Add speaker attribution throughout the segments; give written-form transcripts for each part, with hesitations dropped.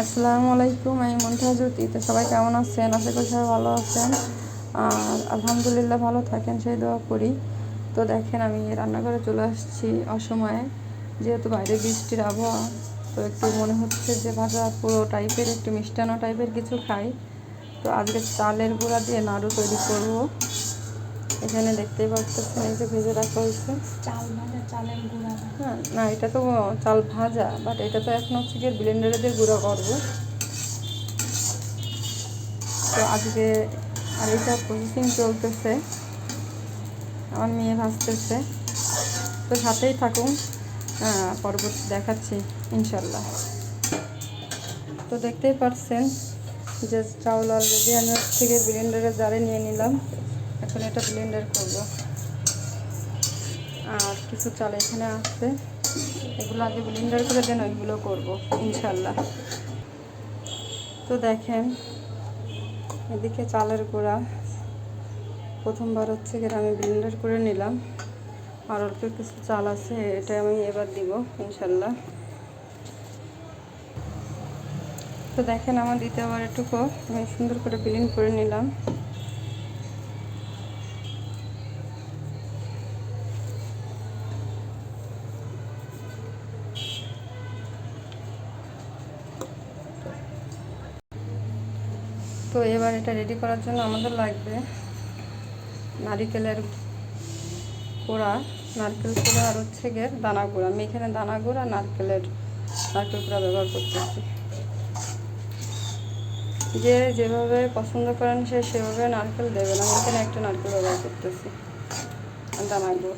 Speaker 1: আসসালামু আলাইকুম, আমি মুনতাহা জ্যোতি। তো সবাই কেমন আছেন? আশা করি সবাই ভালো আছেন আর আলহামদুলিল্লাহ ভালো থাকেন সেই দোয়া করি। তো দেখেন আমি রান্নাঘরে চলে আসছি অসময়ে, যেহেতু বাইরে বৃষ্টির আবহাওয়া। তো একটু মনে হচ্ছে যে ভাজা পুরো টাইপের একটু মিষ্টান্ন টাইপের কিছু খাই। তো আজকে চালের গুঁড়া দিয়ে নাড়ু তৈরি করব। এখানে দেখতেই পাচ্ছেন এই যে ভেজে রাখা হয়েছে
Speaker 2: চাল ভাজা, চালের গুঁড়া।
Speaker 1: হ্যাঁ, না এটা তো চাল ভাজা, বাট এটা তো এখন হচ্ছে গিয়ে ব্লেন্ডারে দিয়ে গুঁড়ো করবো। তো আজকে আর এটা প্রসেসিং চলতেছে, আমার মেয়ে ভাজতেছে। তো সাথেই থাকুন, পরবর্তী দেখাচ্ছি ইনশাল্লাহ। তো দেখতেই পাচ্ছেন যে চাউল অলরেডি আমি থেকে ব্লেন্ডারে জারে নিয়ে নিলাম। এখন এটা ব্লেন্ডার করব। আর কিছু চাল এখানে আছে, এগুলো আগে ব্লেন্ডার করে দেন, ওইগুলো করবো ইনশাল্লাহ। তো দেখেন এদিকে চালের গুঁড়া প্রথমবার হচ্ছে গিয়ে আমি ব্লেন্ডার করে নিলাম। আর অল্প কিছু চাল আছে, এটা আমি এবার দিব ইনশাল্লাহ। তো দেখেন আমার দ্বিতীয়বার এটুকু আমি সুন্দর করে ব্লেন্ড করে নিলাম। তো এবার এটা রেডি করার জন্য আমাদের লাগবে নারিকেলের গুঁড়া, নারকেল গুঁড়া আর হচ্ছে গিয়ে দানা গুঁড়া। আমি এখানে দানা গুঁড়া নারকেল গুঁড়া ব্যবহার করতেছি। যে যেভাবে পছন্দ করেন সে সেভাবে নারকেল দেবেন। আমি এখানে একটা নারকেল ব্যবহার করতেছি, দানা গুঁড়ো।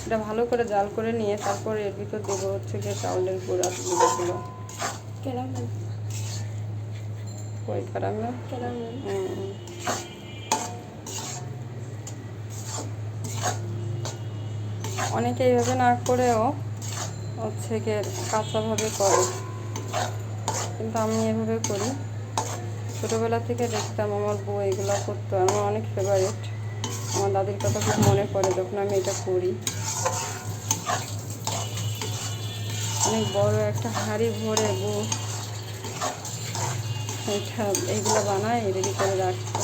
Speaker 1: এটা ভালো করে জাল করে নিয়ে তারপরে এর ভিতর দেবো হচ্ছে গিয়ে চাউলের গুঁড়া গুঁড়োগুলো।
Speaker 2: ক্যারামেল,
Speaker 1: ওই ক্যারামেল। অনেকে এইভাবে না করেও হচ্ছে গিয়ে কাঁচাভাবে করে, কিন্তু আমি এভাবে করি। ছোটোবেলা থেকে দেখতাম আমার বউ এগুলো করতো, আমার অনেক ফেভারিট। আমার দাদির কথা খুব মনে পড়ে যখন আমি এটা করি। অনেক বড় একটা হাঁড়ি ভরে বউ এইগুলো বানায়, রেডি করে রাখতো।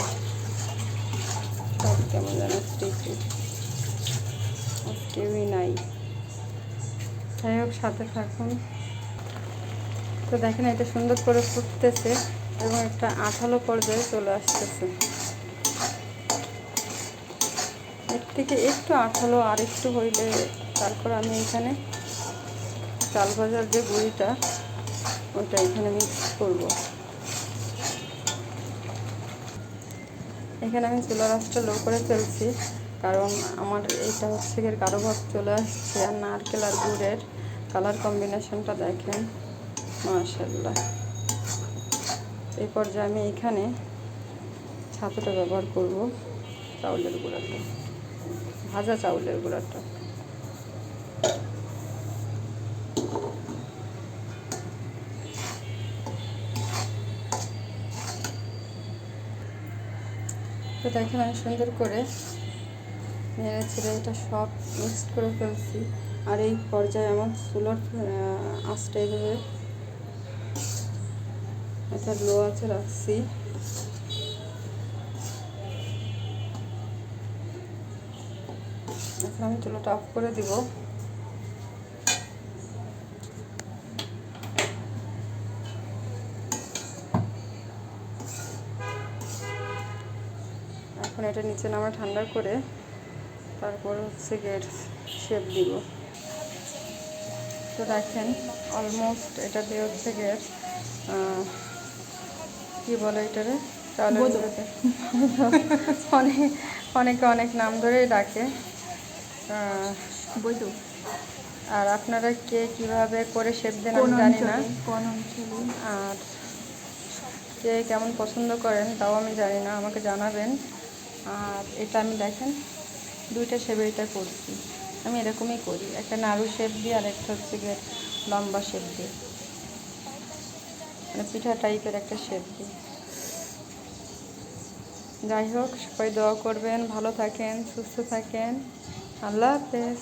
Speaker 1: সব কেমন যেন স্মৃতি কেউই নাই। যাই হোক, সাথে থাকুন। তো দেখেন এটা সুন্দর করে ফুটতেছে এবং একটা আঠালো পর্যায়ে চলে আসতেছে। এর থেকে একটু আঠালো আর একটু হইলে তারপর আমি এখানে চাল ভাজার যে গুঁড়িটা ওটা এখানে মিক্স করব। এখানে আমি চুলার আঁচটা লো করে ফেলছি, কারণ আমার এটা হচ্ছে গিয়ে গাঢ় ভাব চলে আসছে। আর নারকেল আর গুড়ের কালার কম্বিনেশনটা দেখেন, মাশাআল্লাহ। এই পর্যায়ে আমি এখানে ছাতুটা ব্যবহার করব, চাউলের গুঁড়াটা, ভাজা চাউলের গুঁড়াটা। তো দেখেন আমি সুন্দর করে নেড়ে ছেড়ে এটা সব মিক্সড করে ফেলছি। আর এই পর্যায়ে আমার চুলার আঁচটা এইভাবে এটা লো আঁচে রাখছি। এখন আমি চুলাটা অফ করে দিব। এখন এটা নিচে নামা ঠান্ডা করে তারপর হচ্ছে গিয়ে শেপ দিব। তো দেখেন অলমোস্ট এটা দিয়ে হচ্ছে গিয়ে কী বলে এটারে, চাউলের গুঁড়োতে অনেকে অনেক নাম ধরেই ডাকে।
Speaker 2: বৈদু।
Speaker 1: আর আপনারা কে কীভাবে করে শেপ দেন আমি জানি না, আর কে কেমন পছন্দ করেন তাও আমি জানি না, আমাকে জানাবেন। আর এটা আমি দেখেন দুইটা শেপে এটা করছি। আমি এরকমই করি, একটা নাড়ু শেপ দিয়ে আর একটা হচ্ছে গিয়ে লম্বা শেপ দিয়ে, মানে পিঠা টাইপের একটা শেপ দিই। যাই হোক, সবাই দোয়া করবেন, ভালো থাকেন, সুস্থ থাকেন। আল্লাহ হাফেজ।